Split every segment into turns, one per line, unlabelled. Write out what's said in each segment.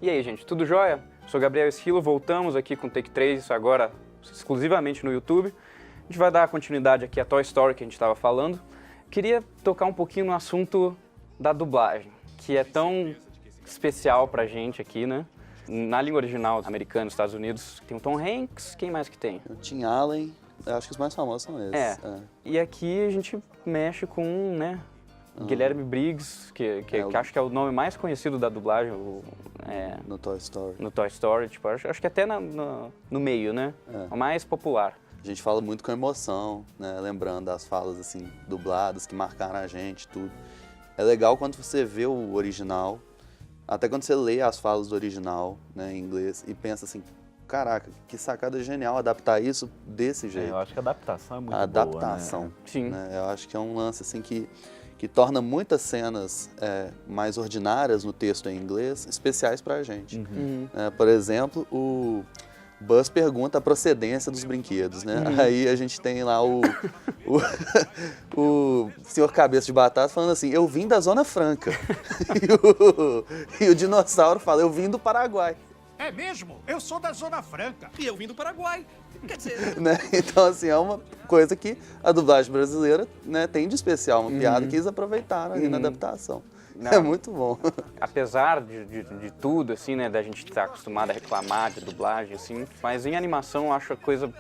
E aí, gente, tudo jóia? Sou Gabriel Esquilo, voltamos aqui com Take 3, isso agora exclusivamente no YouTube. A gente vai dar continuidade aqui à Toy Story que a gente estava falando. Queria tocar um pouquinho no assunto da dublagem, que é tão especial pra gente aqui, né? Na língua original americana, nos Estados Unidos, tem o Tom Hanks, quem mais que tem?
O Tim Allen, eu acho que os mais famosos são esses.
E aqui a gente mexe com, né, Guilherme Briggs, que acho que é o nome mais conhecido da dublagem
no Toy Story.
No Toy Story, tipo, acho que até no meio, né? O mais popular.
A gente fala muito com emoção, né? Lembrando das falas assim, dubladas, que marcaram a gente, tudo. É legal quando você vê o original, até quando você lê as falas do original, né, em inglês, e pensa assim, caraca, que sacada genial adaptar isso desse jeito.
Eu acho que a adaptação é muito boa,
A adaptação,
né?
Sim.
Né? Eu acho que é um lance assim que torna muitas cenas mais ordinárias no texto em inglês especiais pra gente. Por exemplo, o Buzz pergunta a procedência dos brinquedos, né? Aí a gente tem lá o senhor Cabeça de Batata falando assim, eu vim da Zona Franca. e o dinossauro fala, eu vim do Paraguai.
É mesmo? Eu sou da Zona Franca. E eu vim do Paraguai. Quer dizer...
Né? Então, assim, é uma coisa que a dublagem brasileira, né, tem de especial, uma piada que eles aproveitaram ali na adaptação.
Não.
É muito bom.
Apesar de tudo, assim, né, da gente estar acostumado a reclamar de dublagem, assim, mas em animação eu acho a coisa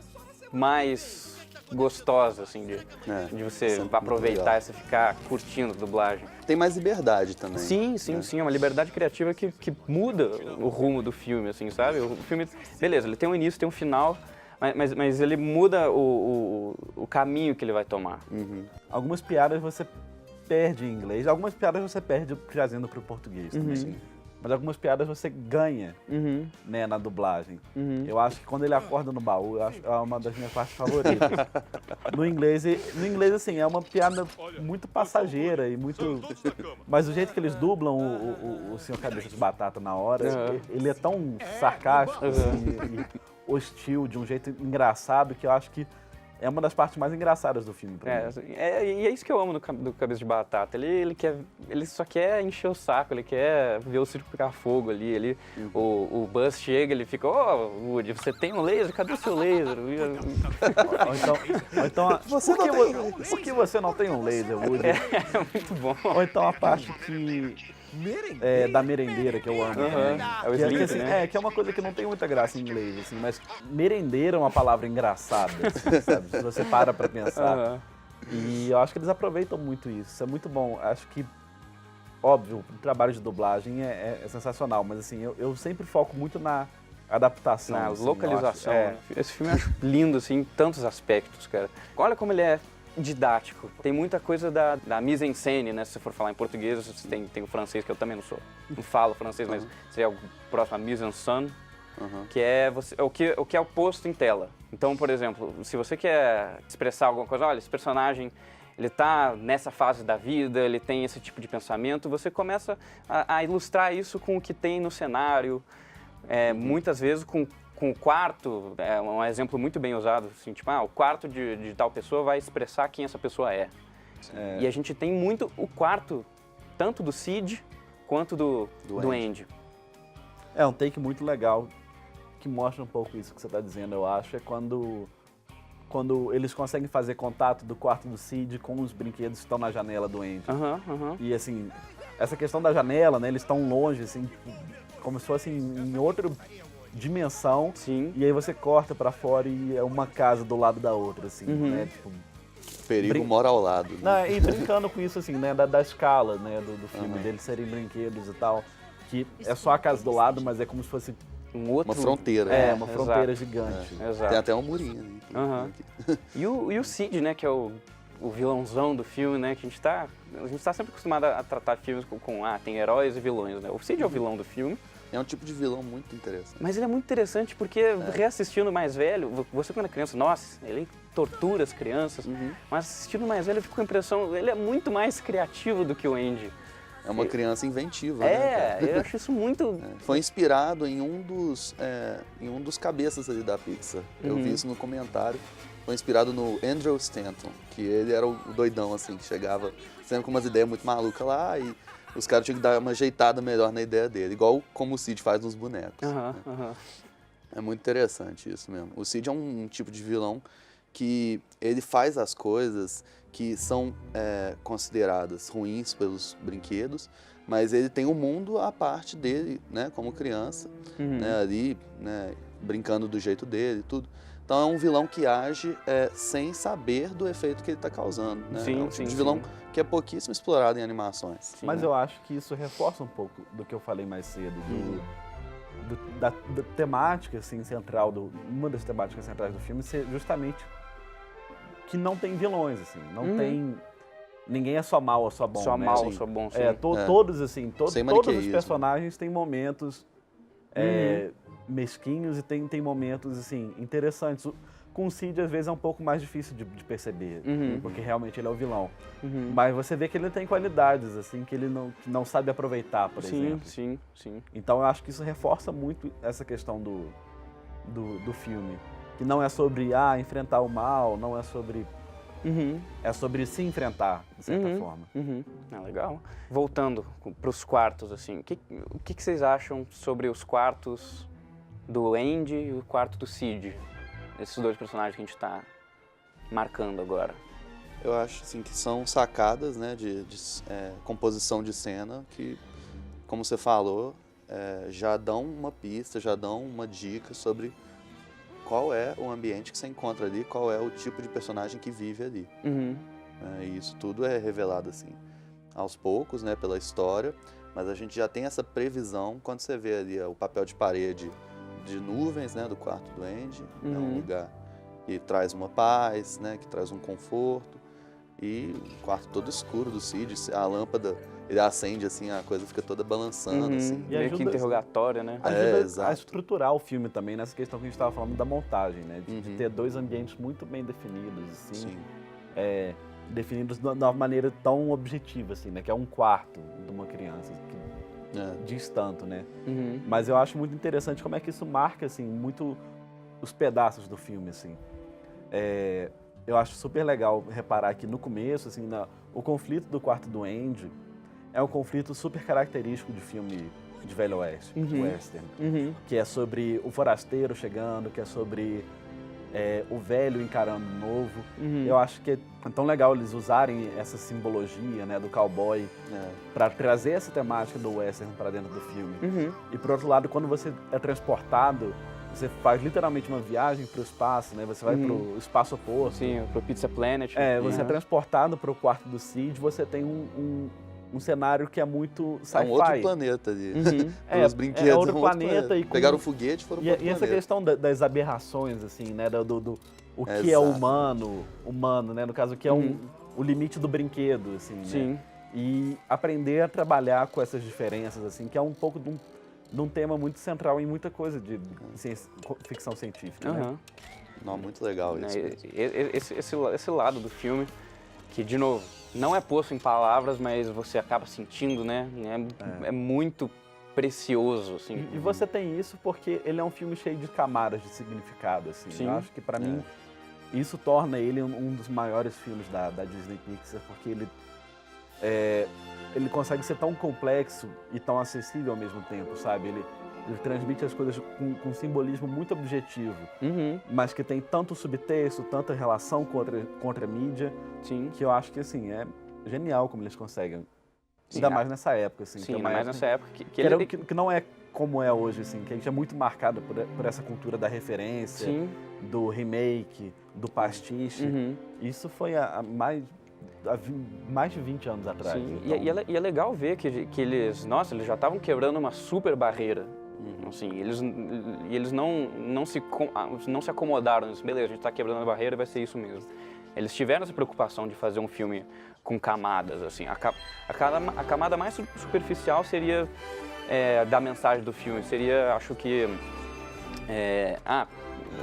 mais gostosa, assim, de você aproveitar e você ficar curtindo a dublagem.
Tem mais liberdade também.
Sim, é uma liberdade criativa que muda o rumo do filme, assim, sabe? O filme, beleza, ele tem um início, tem um final, mas ele muda o caminho que ele vai tomar.
Algumas piadas você perde em inglês, algumas piadas você perde trazendo para o português também. Mas algumas piadas você ganha, né, na dublagem. Eu acho que quando ele acorda no baú, eu acho é uma das minhas partes favoritas. No inglês, assim, é uma piada muito passageira e muito... Mas o jeito que eles dublam o Senhor Cabeça de Batata na hora, ele é tão sarcástico assim, e hostil, de um jeito engraçado, que eu acho que é uma das partes mais engraçadas do filme pra mim.
E é isso que eu amo do Cabeça de Batata. Ele só quer encher o saco, ele quer ver o circo pegar fogo ali. O Buzz chega, ele fica, Woody, você tem um laser? Cadê o seu laser?
Ou então por que você não tem um laser, Woody?
É muito bom.
Ou então a parte da merendeira, que eu amo.
É o Slink,
assim,
né?
Que é uma coisa que não tem muita graça em inglês, assim, mas merendeira é uma palavra engraçada, assim, sabe? Se você para pra pensar. E eu acho que eles aproveitam muito isso é muito bom. Acho que, óbvio, o trabalho de dublagem é sensacional, mas assim, eu sempre foco muito na adaptação.
Na
assim,
localização. Esse filme eu acho lindo, assim, em tantos aspectos, cara. Olha como ele é didático. Tem muita coisa da mise-en-scène, né? Se você for falar em português, você tem o francês, que eu também não falo francês, mas seria o próximo, a mise-en-scène, que é o que é o posto em tela. Então, por exemplo, se você quer expressar alguma coisa, olha, esse personagem, ele tá nessa fase da vida, ele tem esse tipo de pensamento, você começa a ilustrar isso com o que tem no cenário, muitas vezes com o quarto, é um exemplo muito bem usado, assim, tipo, o quarto de tal pessoa vai expressar quem essa pessoa é. E a gente tem muito o quarto, tanto do Sid quanto do Andy.
É um take muito legal, que mostra um pouco isso que você está dizendo, eu acho, é quando eles conseguem fazer contato do quarto do Sid com os brinquedos que estão na janela do Andy. E assim, essa questão da janela, né, eles estão longe, assim, como se fosse em outra dimensão.
Sim.
E aí você corta pra fora e é uma casa do lado da outra, assim, né? Tipo,
perigo mora ao lado. Né?
Não, e brincando com isso, assim, né? Da escala, né? Do filme, deles serem brinquedos e tal. Que é só a casa do lado, mas é como se fosse
uma fronteira.
Uma fronteira gigante.
Tem até um murinho ali.
E o Sid, né? Que é o vilãozão do filme, né? Que a gente tá sempre acostumado a tratar filmes com tem heróis e vilões, né? O Sid é o vilão do filme.
É um tipo de vilão muito interessante.
Mas ele é muito interessante porque, reassistindo mais velho, você quando é criança, nossa, ele tortura as crianças, mas assistindo mais velho eu fico com a impressão, ele é muito mais criativo do que o Andy.
É uma criança inventiva, né?
Eu acho isso muito...
Foi inspirado em um dos cabeças ali da Pixar. Eu vi isso no comentário. Foi inspirado no Andrew Stanton, que ele era o doidão, assim, que chegava sempre com umas ideias muito malucas lá e Os caras tinham que dar uma ajeitada melhor na ideia dele, igual como o Cid faz nos bonecos. É muito interessante isso mesmo. O Cid é um tipo de vilão que ele faz as coisas que são consideradas ruins pelos brinquedos, mas ele tem um mundo à parte dele, né, como criança, né, ali, né, brincando do jeito dele e tudo. Então é um vilão que age sem saber do efeito que ele está causando. Né?
Sim,
é um tipo de vilão que é pouquíssimo explorado em animações.
Sim,
Mas
né?
eu acho que isso reforça um pouco do que eu falei mais cedo, da temática assim, central, uma das temáticas centrais do filme ser justamente que não tem vilões, assim, não tem... Ninguém é só mal ou só bom,
Só
né?
mal ou
Assim,
só bom, sim.
Todos, assim, todos os
maniqueísmo.
personagens têm momentos mesquinhos e tem momentos, assim, interessantes. Com o Cid, às vezes, é um pouco mais difícil de perceber, porque realmente ele é o vilão. Mas você vê que ele tem qualidades, assim, que ele não sabe aproveitar, por exemplo.
Sim.
Então, eu acho que isso reforça muito essa questão do filme. Que não é sobre, enfrentar o mal, não é sobre... É sobre se enfrentar, de certa forma.
Legal. Voltando para os quartos, assim, o que vocês acham sobre os quartos do Andy e o quarto do Cid? Esses dois personagens que a gente está marcando agora.
Eu acho assim, que são sacadas, né, de composição de cena que, como você falou, já dão uma pista, já dão uma dica sobre qual é o ambiente que você encontra ali, qual é o tipo de personagem que vive ali. E isso tudo é revelado assim, aos poucos, né, pela história, mas a gente já tem essa previsão quando você vê ali o papel de parede de nuvens, né, do quarto do Andy, é um lugar que traz uma paz, né, que traz um conforto, e o quarto todo escuro do Cid, a lâmpada, ele acende assim, a coisa fica toda balançando, assim.
E
Meio que
ajuda,
interrogatória, né?
Ajuda a
exato.
estruturar o filme também, nessa questão que a gente estava falando da montagem, né? De ter dois ambientes muito bem definidos, assim.
Sim.
Definidos de uma maneira tão objetiva, assim, né? Que é um quarto de uma criança, que diz tanto, né? Mas eu acho muito interessante como é que isso marca, assim, muito os pedaços do filme, assim. Eu acho super legal reparar que no começo, assim, o conflito do quarto do Andy é um conflito super característico de filme de Velho Oeste, de western, que é sobre o forasteiro chegando, que é sobre o velho encarando o novo. Eu acho que é tão legal eles usarem essa simbologia, né, do cowboy para trazer essa temática do western para dentro do filme. E por outro lado, quando você é transportado, você faz literalmente uma viagem para o espaço, né? Você vai para o espaço oposto.
Sim, pro Pizza Planet.
Você é transportado para o quarto do Cid, você tem um cenário que é muito sci-fi.
É um outro planeta ali. Os brinquedos
é outro
um
planeta. E
pegaram o foguete e foram para outro
e essa
planeta.
questão das aberrações, assim, né? O que é humano, né? No caso, o que é o limite do brinquedo, assim, né? E aprender a trabalhar com essas diferenças, assim, que é um pouco de um tema muito central em muita coisa de ficção científica, né?
Não, muito legal isso.
Esse lado do filme, que, de novo, não é posto em palavras, mas você acaba sentindo, né? É muito precioso, assim.
E você tem isso porque ele é um filme cheio de camadas de significado, assim.
Sim.
Eu acho que, pra mim, isso torna ele um dos maiores filmes da Disney Pixar, porque ele consegue ser tão complexo e tão acessível ao mesmo tempo, sabe? Ele transmite as coisas com um simbolismo muito objetivo, mas que tem tanto subtexto, tanta relação com outra mídia, que eu acho que, assim, é genial como eles conseguem. Ainda mais nessa época, assim.
Sim, ainda mais nessa época.
Que não é como é hoje, assim, que a gente é muito marcado por essa cultura da referência, do remake, do pastiche. Isso foi há mais de 20 anos atrás.
Sim,
então...
e é legal ver que eles já estavam quebrando uma super barreira. Assim, eles não se acomodaram, beleza, a gente está quebrando a barreira, vai ser isso mesmo. Eles tiveram essa preocupação de fazer um filme com camadas, assim. A camada mais superficial seria da mensagem do filme, seria, acho que,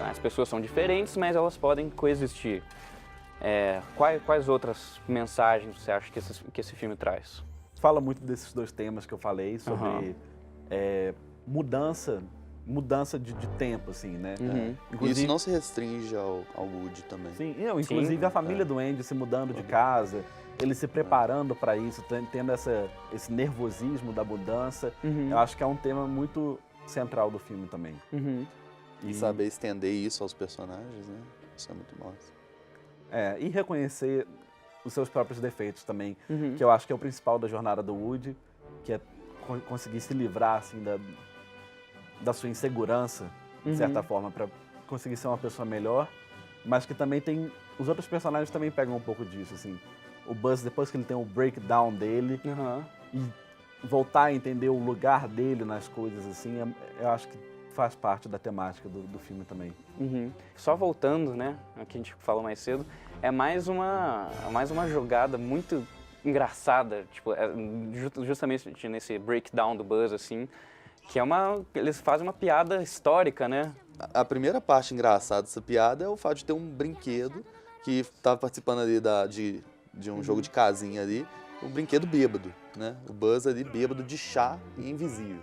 as pessoas são diferentes, mas elas podem coexistir. Quais outras mensagens você acha que esse filme traz?
Fala muito desses dois temas que eu falei, sobre mudança mudança de tempo, assim, né?
E isso não se restringe ao Woody também.
Sim, inclusive a família do Andy se mudando de casa, ele se preparando para isso, tendo esse nervosismo da mudança. Eu acho que é um tema muito central do filme também.
E saber estender isso aos personagens, né? Isso é muito massa.
E reconhecer os seus próprios defeitos também, que eu acho que é o principal da jornada do Woody, que é conseguir se livrar, assim, da sua insegurança, de certa forma, para conseguir ser uma pessoa melhor, mas que também tem... Os outros personagens também pegam um pouco disso, assim. O Buzz, depois que ele tem o breakdown dele, e voltar a entender o lugar dele nas coisas, assim, eu acho que faz parte da temática do filme também.
Só voltando, né, ao que a gente falou mais cedo, é mais uma jogada muito engraçada, tipo, justamente nesse breakdown do Buzz, assim, que eles fazem uma piada histórica, né?
A primeira parte engraçada dessa piada é o fato de ter um brinquedo que estava participando ali de um jogo de casinha ali, um brinquedo bêbado, né? O Buzz ali bêbado de chá e invisível.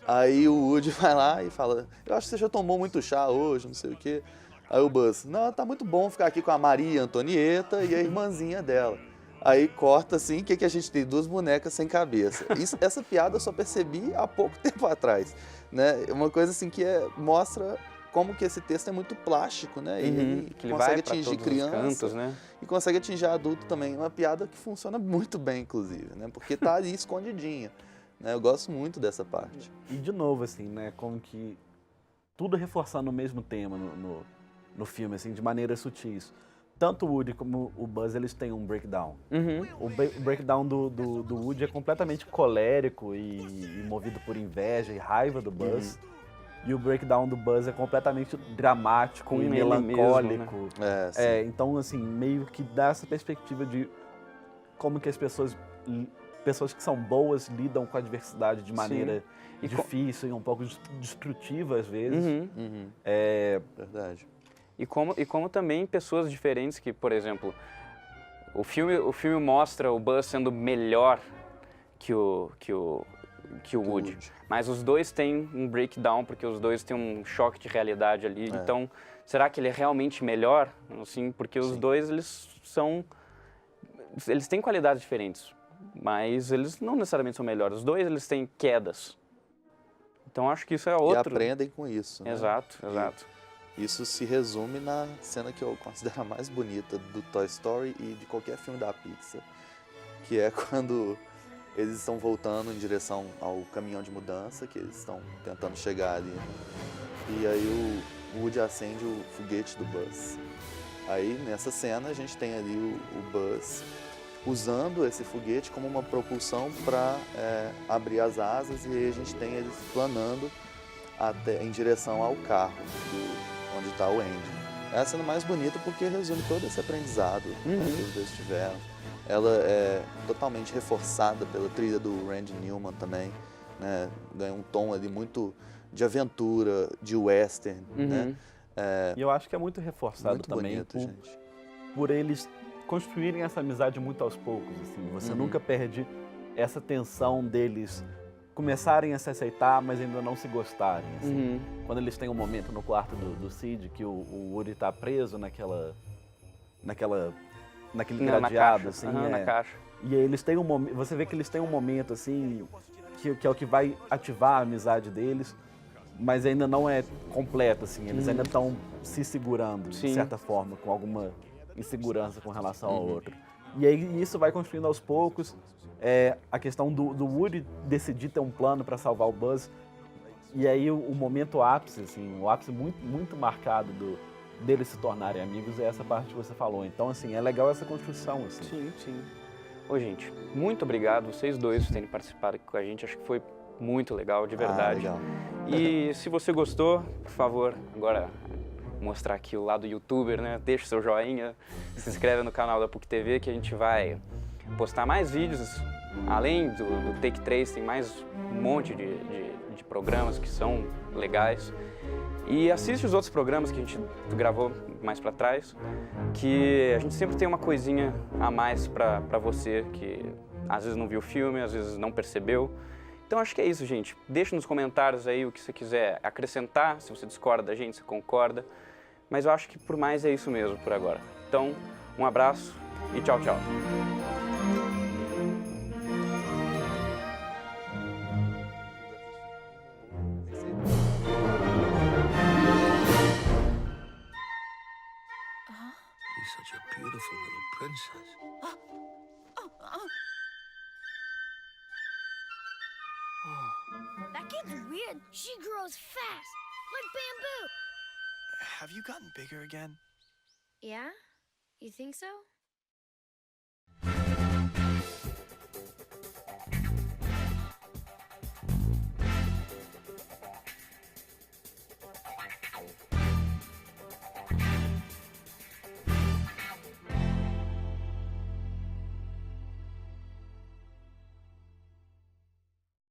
Aí o Woody vai lá e fala, eu acho que você já tomou muito chá hoje, não sei o quê. Aí o Buzz, não, tá muito bom ficar aqui com a Maria Antonieta e a irmãzinha dela. Aí corta assim, o que a gente tem? 2 bonecas sem cabeça. Essa piada eu só percebi há pouco tempo atrás, né? Uma coisa assim que mostra como que esse texto é muito plástico, né? E ele consegue atingir criança,
né?
E consegue atingir adulto também. Uma piada que funciona muito bem, inclusive, né? Porque tá ali escondidinha. Né? Eu gosto muito dessa parte.
E de novo, assim, né? Como que tudo reforçando o mesmo tema no filme, assim, de maneiras sutis. Tanto o Woody como o Buzz, eles têm um breakdown. O breakdown do Woody é completamente colérico e movido por inveja e raiva do Buzz. E o breakdown do Buzz é completamente dramático e melancólico.
Mesmo, né?
Então, assim, meio que dá essa perspectiva de como que as pessoas que são boas lidam com a adversidade de maneira difícil e um pouco destrutiva às vezes.
Verdade.
E como também pessoas diferentes que, por exemplo, o filme mostra o Buzz sendo melhor que o Woody. Mas os dois têm um breakdown, porque os dois têm um choque de realidade ali. Então, será que ele é realmente melhor? Assim, porque os dois, eles têm qualidades diferentes, mas eles não necessariamente são melhores. Os dois, eles têm quedas. Então, acho que isso é outro...
E aprendem com isso. Né?
Exato.
Isso se resume na cena que eu considero a mais bonita do Toy Story e de qualquer filme da Pixar, que é quando eles estão voltando em direção ao caminhão de mudança, que eles estão tentando chegar ali. E aí o Woody acende o foguete do Buzz. Aí nessa cena a gente tem ali o Buzz usando esse foguete como uma propulsão para abrir as asas, e aí a gente tem eles planando em direção ao carro onde está o Andy. É a cena mais bonita porque resume todo esse aprendizado que os dois tiveram. Ela é totalmente reforçada pela trilha do Randy Newman também, né? Ganha um tom ali muito de aventura, de western, né?
E eu acho que é muito reforçado
muito
também
bonito,
por eles construírem essa amizade muito aos poucos, assim. Você nunca perde essa tensão deles começarem a se aceitar, mas ainda não se gostarem, assim. Quando eles têm um momento no quarto do Sid que o Woody está preso naquele gradeado, assim.
Na caixa.
E aí eles têm um momento, você vê que eles têm um momento, assim, que é o que vai ativar a amizade deles, mas ainda não é completo, assim. Eles ainda estão se segurando, de certa forma, com alguma insegurança com relação ao outro. E aí isso vai construindo aos poucos. A questão do Woody decidir ter um plano para salvar o Buzz. E aí o momento ápice, assim, o ápice muito, muito marcado deles se tornarem amigos é essa parte que você falou. Então, assim, é legal essa construção, assim.
Sim. Ô, gente, muito obrigado vocês dois por terem participado aqui com a gente. Acho que foi muito legal, de verdade.
Legal.
E se você gostou, por favor, agora mostrar aqui o lado youtuber, né? Deixa o seu joinha, se inscreve no canal da PUC TV que a gente vai postar mais vídeos. Além do Take 3, tem mais um monte de programas que são legais. E assiste os outros programas que a gente gravou mais pra trás, que a gente sempre tem uma coisinha a mais pra você, que às vezes não viu o filme, às vezes não percebeu. Então acho que é isso, gente. Deixa nos comentários aí o que você quiser acrescentar, se você discorda da gente, se concorda. Mas eu acho que por mais é isso mesmo por agora. Então, um abraço e tchau, tchau.
You're such a beautiful little princess.
That kid's weird. She grows fast, like bamboo.
Have you gotten bigger again?
Yeah? You think so?